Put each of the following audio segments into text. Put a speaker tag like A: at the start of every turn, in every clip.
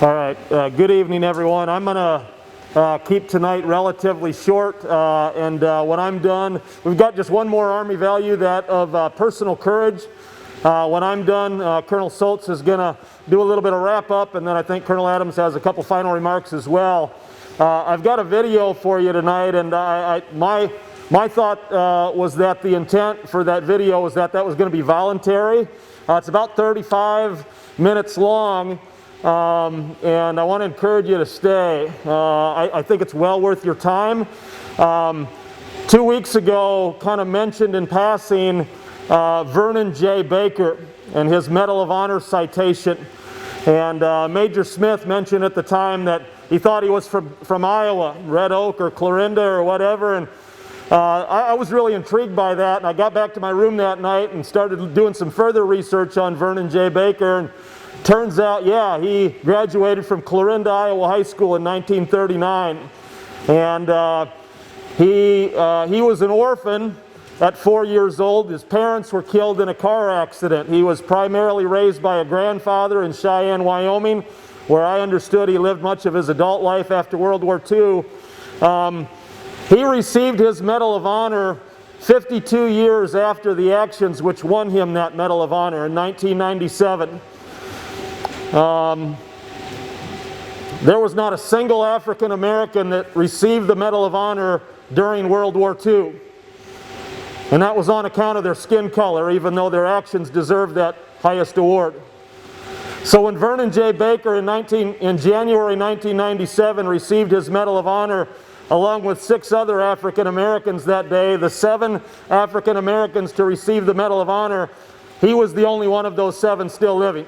A: All right, good evening everyone. I'm going to keep tonight relatively short, and when I'm done, we've got just one more Army value, that of personal courage. When I'm done, Colonel Soltz is going to do a little bit of wrap up, and then I think Colonel Adams has a couple final remarks as well. I've got a video for you tonight, and my thought was that the intent for that video was that was going to be voluntary. It's about 35 minutes long. And I want to encourage you to stay. I think it's well worth your time. 2 weeks ago, kind of mentioned in passing Vernon J. Baker and his Medal of Honor citation. And Major Smith mentioned at the time that he thought he was from Iowa, Red Oak or Clarinda or whatever. And I was really intrigued by that. And I got back to my room that night and started doing some further research on Vernon J. Baker. And turns out, yeah, he graduated from Clarinda, Iowa High School in 1939. And he was an orphan at 4 years old. His parents were killed in a car accident. He was primarily raised by a grandfather in Cheyenne, Wyoming, where I understood he lived much of his adult life after World War II. He received his Medal of Honor 52 years after the actions which won him that Medal of Honor in 1997. There was not a single African American that received the Medal of Honor during World War II. And that was on account of their skin color, even though their actions deserved that highest award. So when Vernon J. Baker in January 1997 received his Medal of Honor along with 6 other African Americans that day, the 7 African Americans to receive the Medal of Honor, he was the only one of those 7 still living.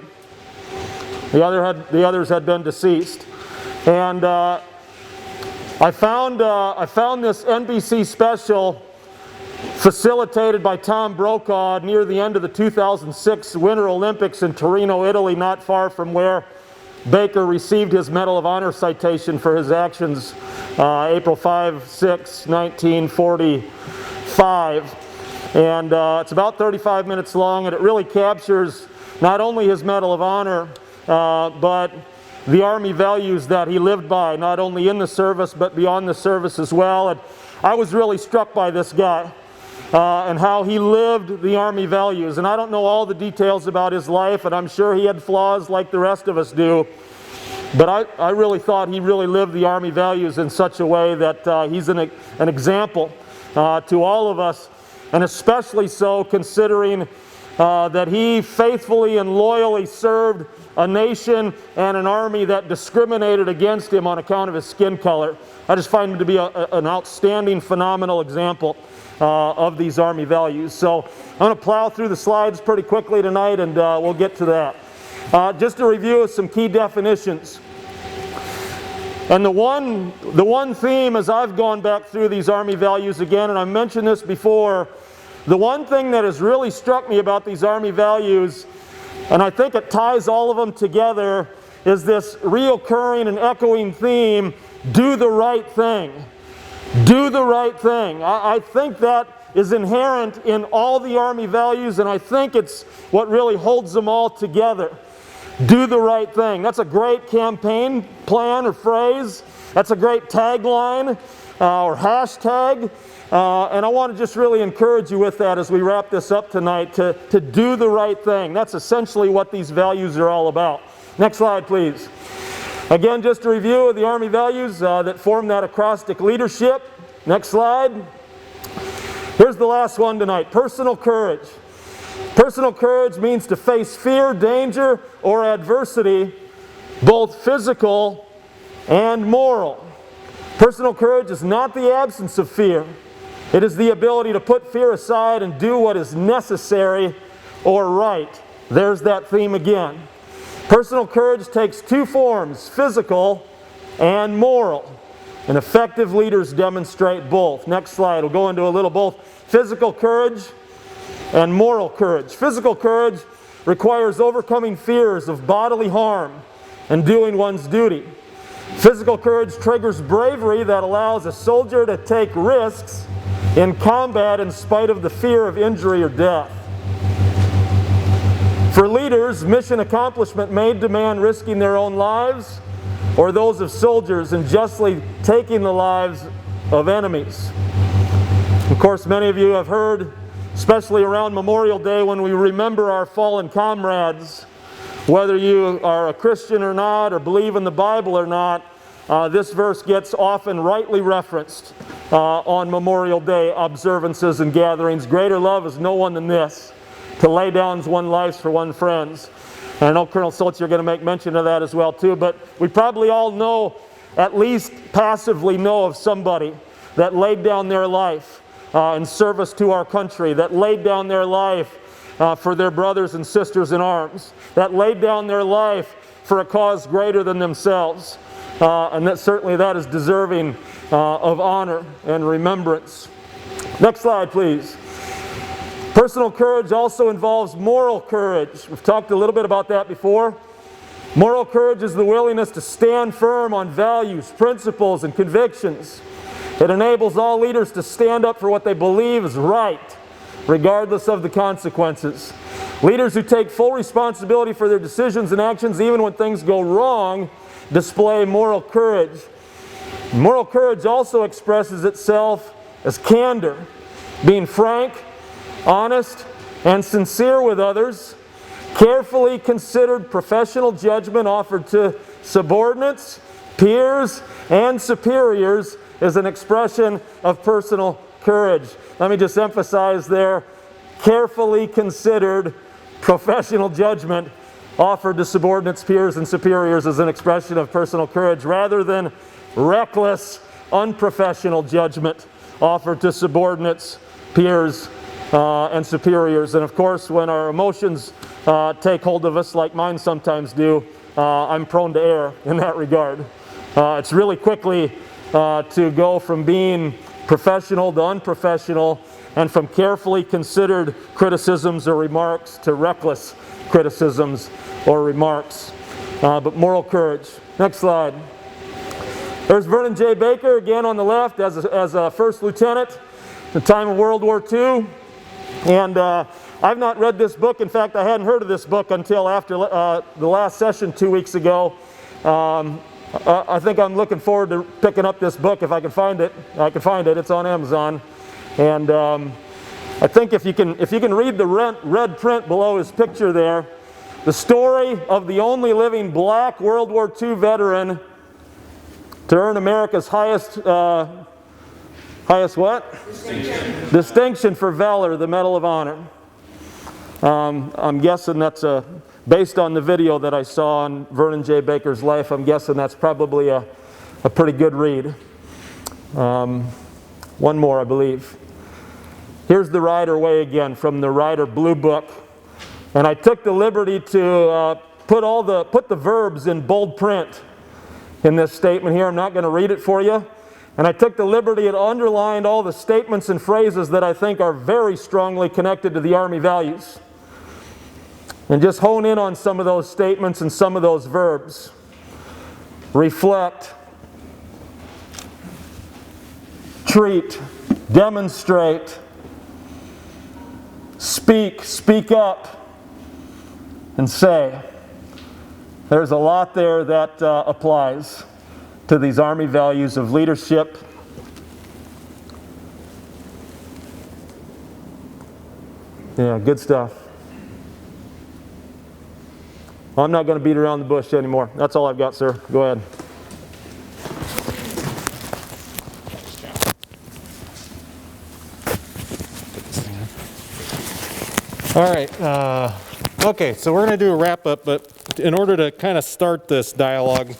A: The others had been deceased. And I found this NBC special facilitated by Tom Brokaw near the end of the 2006 Winter Olympics in Torino, Italy, not far from where Baker received his Medal of Honor citation for his actions April 5-6, 1945. And it's about 35 minutes long, and it really captures not only his Medal of Honor, but the Army values that he lived by, not only in the service, but beyond the service as well. And I was really struck by this guy and how he lived the Army values. And I don't know all the details about his life, and I'm sure he had flaws like the rest of us do. But I really thought he really lived the Army values in such a way that he's an example to all of us, and especially so considering that he faithfully and loyally served a nation and an army that discriminated against him on account of his skin color. I just find him to be an outstanding, phenomenal example of these Army values. So I'm going to plow through the slides pretty quickly tonight, and we'll get to that. Just a review of some key definitions. And the one theme as I've gone back through these Army values again, and I mentioned this before, the one thing that has really struck me about these Army values, and I think it ties all of them together, is this reoccurring and echoing theme: do the right thing. Do the right thing. I think that is inherent in all the Army values, and I think it's what really holds them all together. Do the right thing. That's a great campaign plan or phrase. That's a great tagline or hashtag. And I want to just really encourage you with that as we wrap this up tonight, to do the right thing. That's essentially what these values are all about. Next slide, please. Again, just a review of the Army values that form that acrostic: leadership. Next slide. Here's the last one tonight: personal courage. Personal courage means to face fear, danger, or adversity, both physical and moral. Personal courage is not the absence of fear. It is the ability to put fear aside and do what is necessary or right. There's that theme again. Personal courage takes 2 forms: physical and moral. And effective leaders demonstrate both. Next slide. We'll go into a little both physical courage and moral courage. Physical courage requires overcoming fears of bodily harm and doing one's duty. Physical courage triggers bravery that allows a soldier to take risks in combat in spite of the fear of injury or death. For leaders, mission accomplishment may demand risking their own lives or those of soldiers and justly taking the lives of enemies. Of course, many of you have heard, especially around Memorial Day when we remember our fallen comrades, whether you are a Christian or not, or believe in the Bible or not, this verse gets often rightly referenced on Memorial Day observances and gatherings. Greater love is no one than this, to lay down one's life for one's friends. And I know Colonel Schultz, you're going to make mention of that as well too, but we probably all know, at least passively know of somebody that laid down their life in service to our country, that laid down their life for their brothers and sisters in arms, that laid down their life for a cause greater than themselves. And that certainly that is deserving of honor and remembrance. Next slide, please. Personal courage also involves moral courage. We've talked a little bit about that before. Moral courage is the willingness to stand firm on values, principles, and convictions. It enables all leaders to stand up for what they believe is right, regardless of the consequences. Leaders who take full responsibility for their decisions and actions, even when things go wrong, display moral courage. Moral courage also expresses itself as candor, being frank, honest, and sincere with others. Carefully considered professional judgment offered to subordinates, peers, and superiors is an expression of personal courage. Let me just emphasize there, carefully considered professional judgment offered to subordinates, peers, and superiors is an expression of personal courage, rather than reckless, unprofessional judgment offered to subordinates, peers, and superiors. And of course, when our emotions take hold of us, like mine sometimes do, I'm prone to err in that regard. It's really quickly to go from being professional to unprofessional, and from carefully considered criticisms or remarks to reckless criticisms or remarks. But moral courage. Next slide. There's Vernon J. Baker again on the left as a first lieutenant at the time of World War II. And I've not read this book. In fact, I hadn't heard of this book until after the last session 2 weeks ago. I think I'm looking forward to picking up this book if I can find it. I can find it. It's on Amazon. And I think if you can read the red print below his picture there, the story of the only living black World War II veteran to earn America's highest what? Distinction. Distinction for valor, the Medal of Honor. I'm guessing that's based on the video that I saw on Vernon J. Baker's life. I'm guessing that's probably a pretty good read. One more, I believe. Here's the Rider Way again from the Rider Blue Book. And I took the liberty to put the verbs in bold print in this statement here. I'm not going to read it for you. And I took the liberty and underlined all the statements and phrases that I think are very strongly connected to the Army values. And just hone in on some of those statements and some of those verbs. Reflect, treat, demonstrate, speak up, and say. There's a lot there that applies to these Army values of leadership. Yeah, good stuff. I'm not going to beat around the bush anymore. That's all I've got, sir. Go ahead.
B: All right. Okay, so we're going to do a wrap-up, but in order to kind of start this dialogue,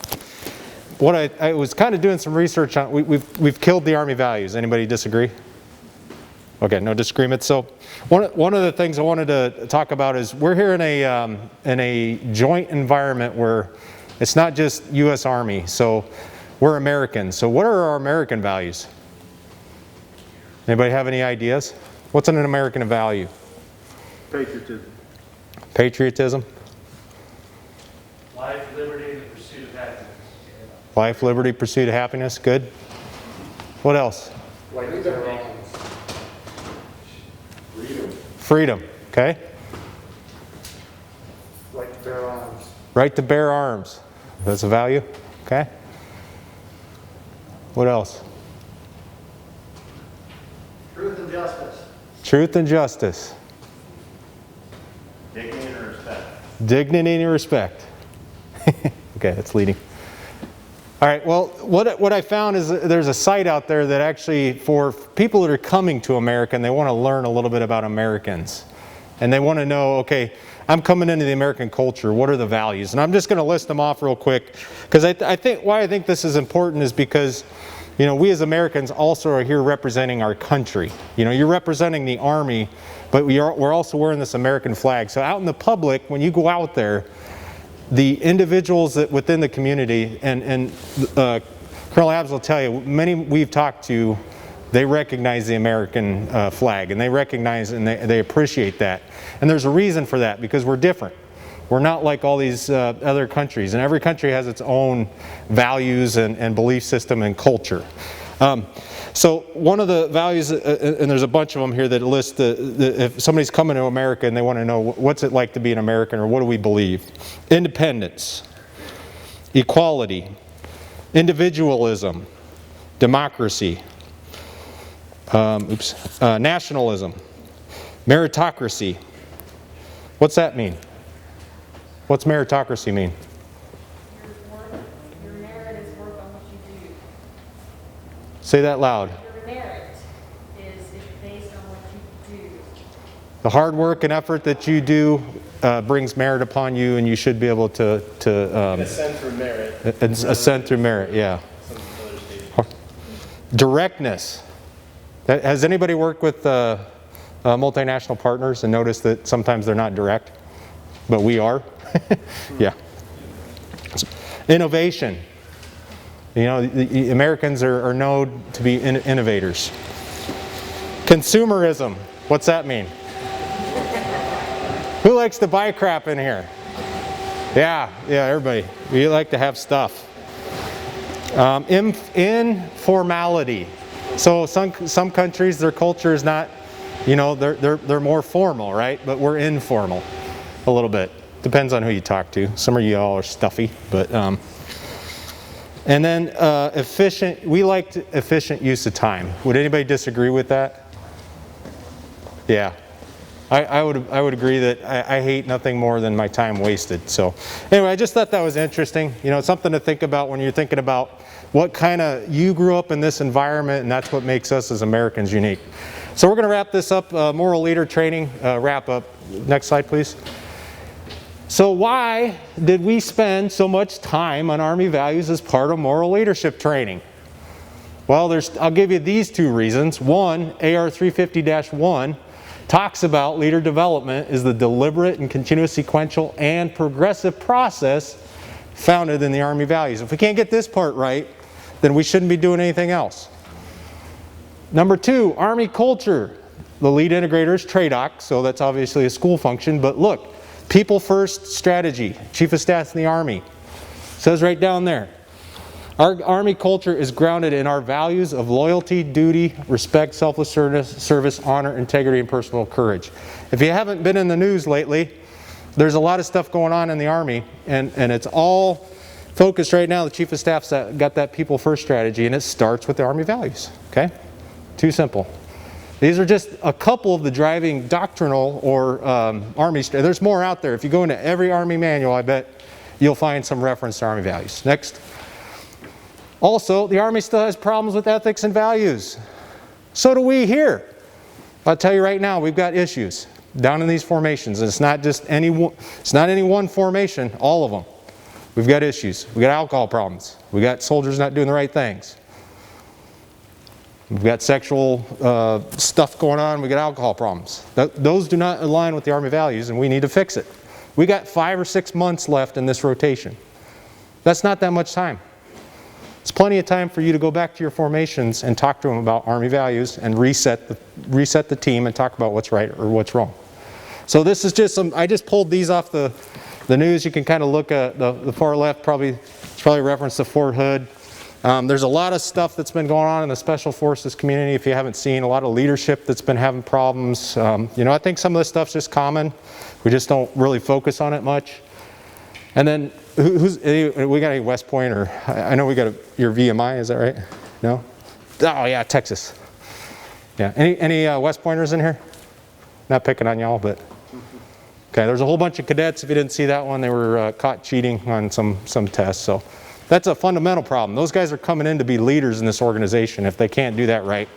B: what I was kind of doing some research on, we've killed the Army values. Anybody disagree? Okay, no disagreement. So one of the things I wanted to talk about is we're here in a joint environment where it's not just U.S. Army. So we're Americans. So what are our American values? Anybody have any ideas? What's an American value?
A: Patriotism.
B: Patriotism?
C: Life, liberty, and the pursuit of happiness.
B: Life, liberty, pursuit of happiness. Good. What else?
D: Freedom.
B: Freedom. Okay. Right to bear arms. That's a value. Okay. What else?
C: Truth and justice.
B: Truth and justice.
C: Dignity and respect.
B: Dignity and respect. Okay, that's leading. All right, well, what I found is there's a site out there that actually, for people that are coming to America and they want to learn a little bit about Americans. And they want to know, okay, I'm coming into the American culture, what are the values? And I'm just going to list them off real quick. Because I think why I think this is important is because, you know, we as Americans also are here representing our country. You know, you're representing the Army, but we're also wearing this American flag. So out in the public, when you go out there, the individuals that within the community, and Colonel Abbs will tell you, many we've talked to, they recognize the American flag, and they recognize and they appreciate that. And there's a reason for that, because we're different. We're not like all these other countries, and every country has its own values and belief system and culture. So one of the values, and there's a bunch of them here that list if somebody's coming to America and they want to know what's it like to be an American, or what do we believe? Independence, equality, individualism, democracy, nationalism, meritocracy. What's that mean? What's meritocracy mean?
D: Your merit is work on what you do.
B: Say that loud.
D: Your merit is based on what you do.
B: The hard work and effort that you do brings merit upon you, and you should be able to
C: Ascend through merit.
B: ascend through merit. Yeah. Directness. Has anybody worked with multinational partners and noticed that sometimes they're not direct, but we are? Yeah. Innovation. You know, the Americans are known to be innovators. Consumerism. What's that mean? Who likes to buy crap in here? Yeah, everybody. We like to have stuff. Informality. So some countries, their culture is not, you know, they're more formal, right? But we're informal a little bit. Depends on who you talk to. Some of you all are stuffy, but and then efficient. We like efficient use of time. Would anybody disagree with that? Yeah, I would agree that I hate nothing more than my time wasted. So anyway, I just thought that was interesting. You know, it's something to think about when you're thinking about what kind of, you grew up in this environment, and that's what makes us as Americans unique. So we're going to wrap this up. Moral leader training wrap up. Next slide, please. So why did we spend so much time on Army values as part of moral leadership training? Well, I'll give you these two reasons. One, AR 350-1 talks about leader development is the deliberate and continuous sequential and progressive process founded in the Army values. If we can't get this part right, then we shouldn't be doing anything else. Number two, Army culture. The lead integrator is TRADOC, so that's obviously a school function, but look, people first strategy, Chief of Staff in the Army. Says right down there. Our Army culture is grounded in our values of loyalty, duty, respect, selfless service, honor, integrity, and personal courage. If you haven't been in the news lately, there's a lot of stuff going on in the Army, and it's all focused right now. The Chief of Staff's got that people first strategy, and it starts with the Army values. Okay? Too simple. These are just a couple of the driving doctrinal or Army. There's more out there. If you go into every Army manual, I bet you'll find some reference to Army values. Next. Also, the Army still has problems with ethics and values. So do we here. I'll tell you right now, we've got issues down in these formations. And it's not just any one formation, all of them. We've got issues. We've got alcohol problems. We've got soldiers not doing the right things. We've got sexual stuff going on. We've got alcohol problems. Those do not align with the Army values, and we need to fix it. We got 5 or 6 months left in this rotation. That's not that much time. It's plenty of time for you to go back to your formations and talk to them about Army values and reset the team and talk about what's right or what's wrong. So this is just I just pulled these off the news. You can kind of look at the far left, probably reference to Fort Hood. There's a lot of stuff that's been going on in the Special Forces community, if you haven't seen. A lot of leadership that's been having problems. You know, I think some of this stuff's just common. We just don't really focus on it much. And then we got any West Point, or I know we got your VMI, is that right? No? Oh yeah, Texas. Yeah, any West Pointers in here? Not picking on y'all, but. Okay, there's a whole bunch of cadets. If you didn't see that one, they were caught cheating on some tests. So that's a fundamental problem. Those guys are coming in to be leaders in this organization if they can't do that right.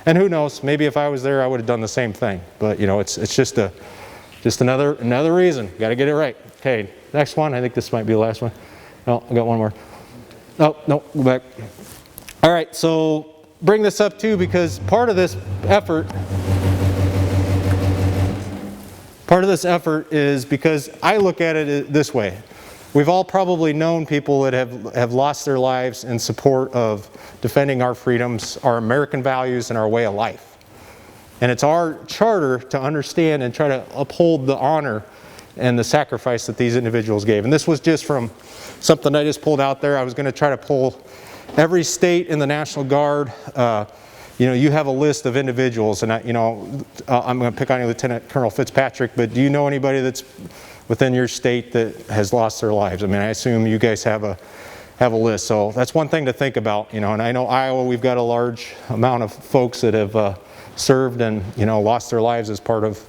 B: And who knows, maybe if I was there, I would have done the same thing. But you know, it's just another reason. Got to get it right. Okay, next one. I think this might be the last one. No, I got one more. Oh, no, go back. All right, so bring this up too, because part of this effort is because I look at it this way. We've all probably known people that have lost their lives in support of defending our freedoms, our American values, and our way of life. And it's our charter to understand and try to uphold the honor and the sacrifice that these individuals gave. And this was just from something I just pulled out there. I was going to try to pull every state in the National Guard. You know, you have a list of individuals, and I'm going to pick on you, Lieutenant Colonel Fitzpatrick, but do you know anybody that's within your state that has lost their lives? I mean, I assume you guys have a list, so that's one thing to think about, you know. And I know Iowa, we've got a large amount of folks that have served and, you know, lost their lives as part of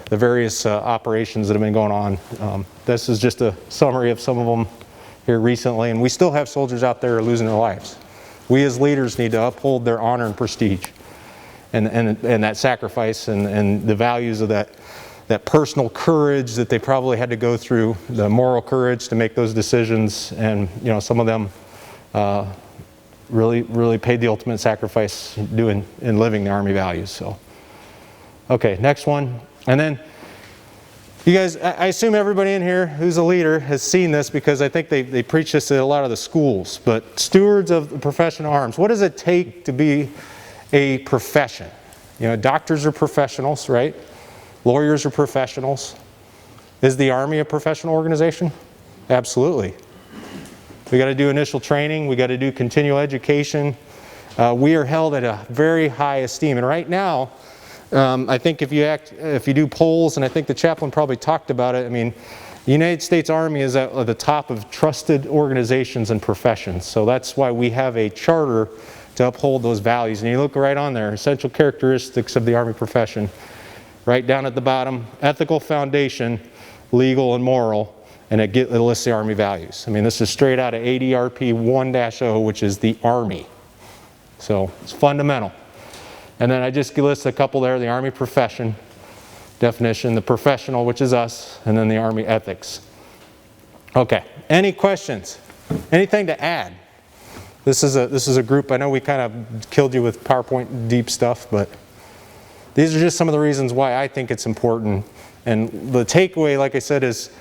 B: the various operations that have been going on. This is just a summary of some of them here recently, and we still have soldiers out there losing their lives. We as leaders need to uphold their honor and prestige and that sacrifice and the values of that personal courage that they probably had to go through, the moral courage to make those decisions. And you know, some of them really paid the ultimate sacrifice doing and living the Army values. So, okay, next one. And then you guys, I assume everybody in here who's a leader has seen this, because I think they preach this at a lot of the schools. But stewards of the profession of arms, what does it take to be a profession? You know, doctors are professionals, right? Lawyers are professionals. Is the Army a professional organization? Absolutely. We got to do initial training. We got to do continual education. We are held at a very high esteem. And right now, I think if you do polls, and I think the chaplain probably talked about it, I mean, the United States Army is at the top of trusted organizations and professions. So that's why we have a charter to uphold those values. And you look right on there, essential characteristics of the Army profession. Right down at the bottom, ethical foundation, legal and moral, and it lists the Army values. I mean, this is straight out of ADRP 1-0, which is the Army. So it's fundamental. And then I just list a couple there, the Army profession definition, the professional, which is us, and then the Army ethics. Okay, any questions? Anything to add? This is a group, I know we kind of killed you with PowerPoint deep stuff, but these are just some of the reasons why I think it's important. And the takeaway, like I said, is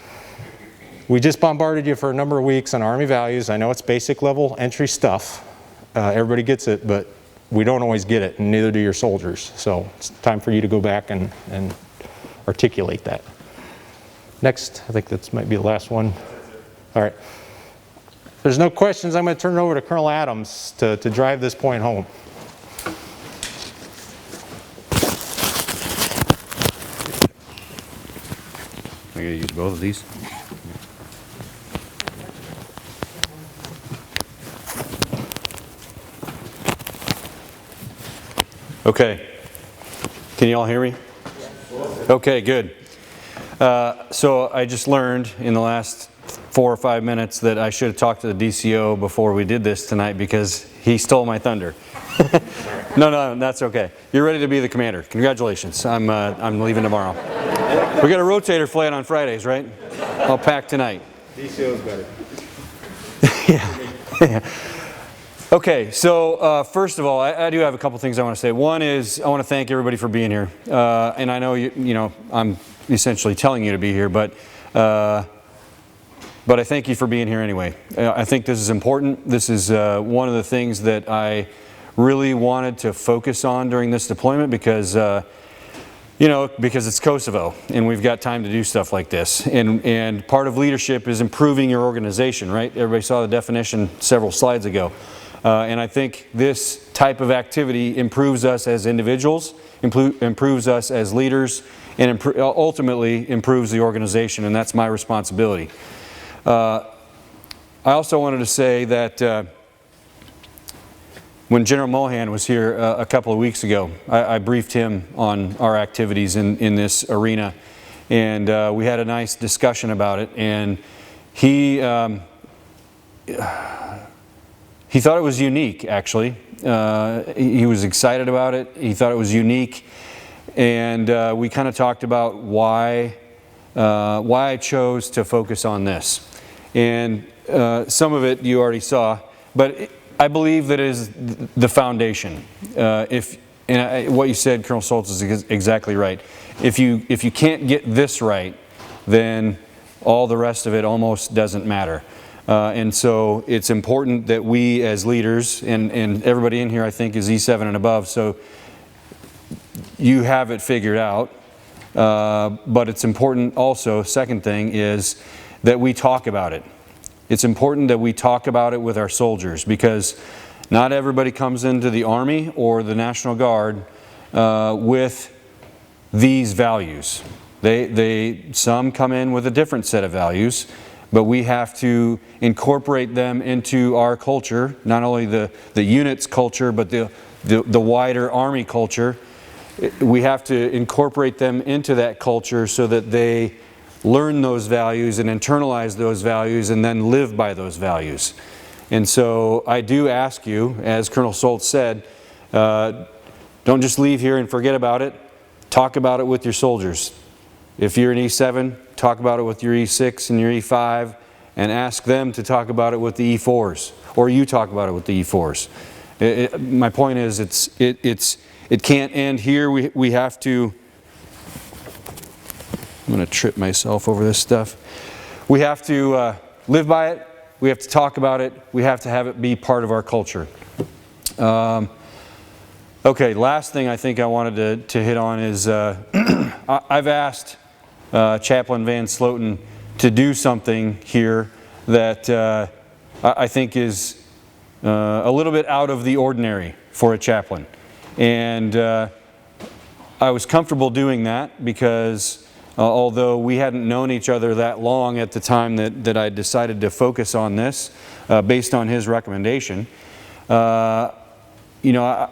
B: we just bombarded you for a number of weeks on Army values. I know it's basic level entry stuff. Everybody gets it, but we don't always get it, and neither do your soldiers. So it's time for you to go back and articulate that. Next, I think that might be the last one. All right. If there's no questions, I'm going to turn it over to Colonel Adams to drive this point home.
E: I gotta use both of these. Okay. Can you all hear me? Okay, good. So I just learned in the last 4 or 5 minutes that I should have talked to the DCO before we did this tonight, because he stole my thunder. No, that's okay. You're ready to be the commander. Congratulations. I'm leaving tomorrow. We got a rotator flight on Fridays, right? I'll pack tonight.
C: DCO's better.
E: Yeah. Okay, so first of all, I do have a couple things I want to say. One is I want to thank everybody for being here, and I know you know I'm essentially telling you to be here, but I thank you for being here anyway. I think this is important. This is one of the things that I really wanted to focus on during this deployment, because because it's Kosovo and we've got time to do stuff like this. And part of leadership is improving your organization, right? Everybody saw the definition several slides ago. And I think this type of activity improves us as individuals, improves us as leaders, and ultimately improves the organization, and that's my responsibility. I also wanted to say that when General Mohan was here a couple of weeks ago, I briefed him on our activities in this arena, and we had a nice discussion about it, and he thought it was unique, actually. He was excited about it. He thought it was unique, and we kind of talked about why I chose to focus on this. And some of it you already saw, but I believe that is the foundation. What you said, Colonel Schultz, is exactly right. If you can't get this right, then all the rest of it almost doesn't matter. And so it's important that we as leaders, and everybody in here I think is E7 and above, so you have it figured out. But it's important also, second thing, is that we talk about it. It's important that we talk about it with our soldiers, because not everybody comes into the Army or the National Guard with these values. Some come in with a different set of values, but we have to incorporate them into our culture, not only the unit's culture, but the wider Army culture. We have to incorporate them into that culture so that they learn those values and internalize those values and then live by those values. And so I do ask you, as Colonel Schultz said, don't just leave here and forget about it. Talk about it with your soldiers. If you're an E7, talk about it with your E6 and your E5, and ask them to talk about it with the E4s, or you talk about it with the E4s. My point is, it can't end here. We have to. I'm going to trip myself over this stuff. We have to live by it. We have to talk about it. We have to have it be part of our culture. Okay, last thing I think I wanted to hit on is I've asked Chaplain Van Sloten to do something here that I think is a little bit out of the ordinary for a chaplain. And I was comfortable doing that because although we hadn't known each other that long at the time that I decided to focus on this, based on his recommendation, you know,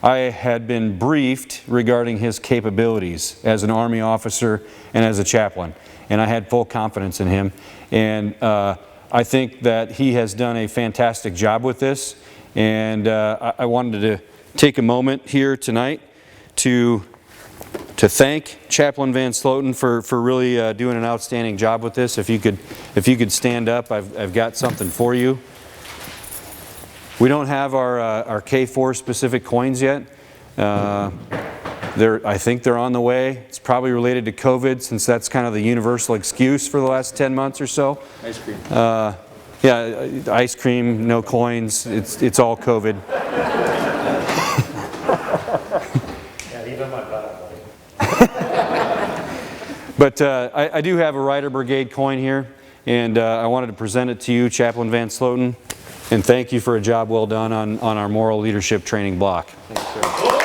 E: I had been briefed regarding his capabilities as an Army officer and as a chaplain, and I had full confidence in him. And I think that he has done a fantastic job with this, and I wanted to take a moment here tonight to thank Chaplain Van Sloten for really doing an outstanding job with this. If you could stand up, I've got something for you. We don't have our K4 specific coins yet. I think they're on the way. It's probably related to COVID, since that's kind of the universal excuse for the last 10 months or so. Ice cream. Yeah, ice cream, no coins. It's all COVID.
C: Yeah, even my butt.
E: But I do have a Rider Brigade coin here, and I wanted to present it to you, Chaplain Van Sloten, and thank you for a job well done on our moral leadership training block.
C: Thanks, sir.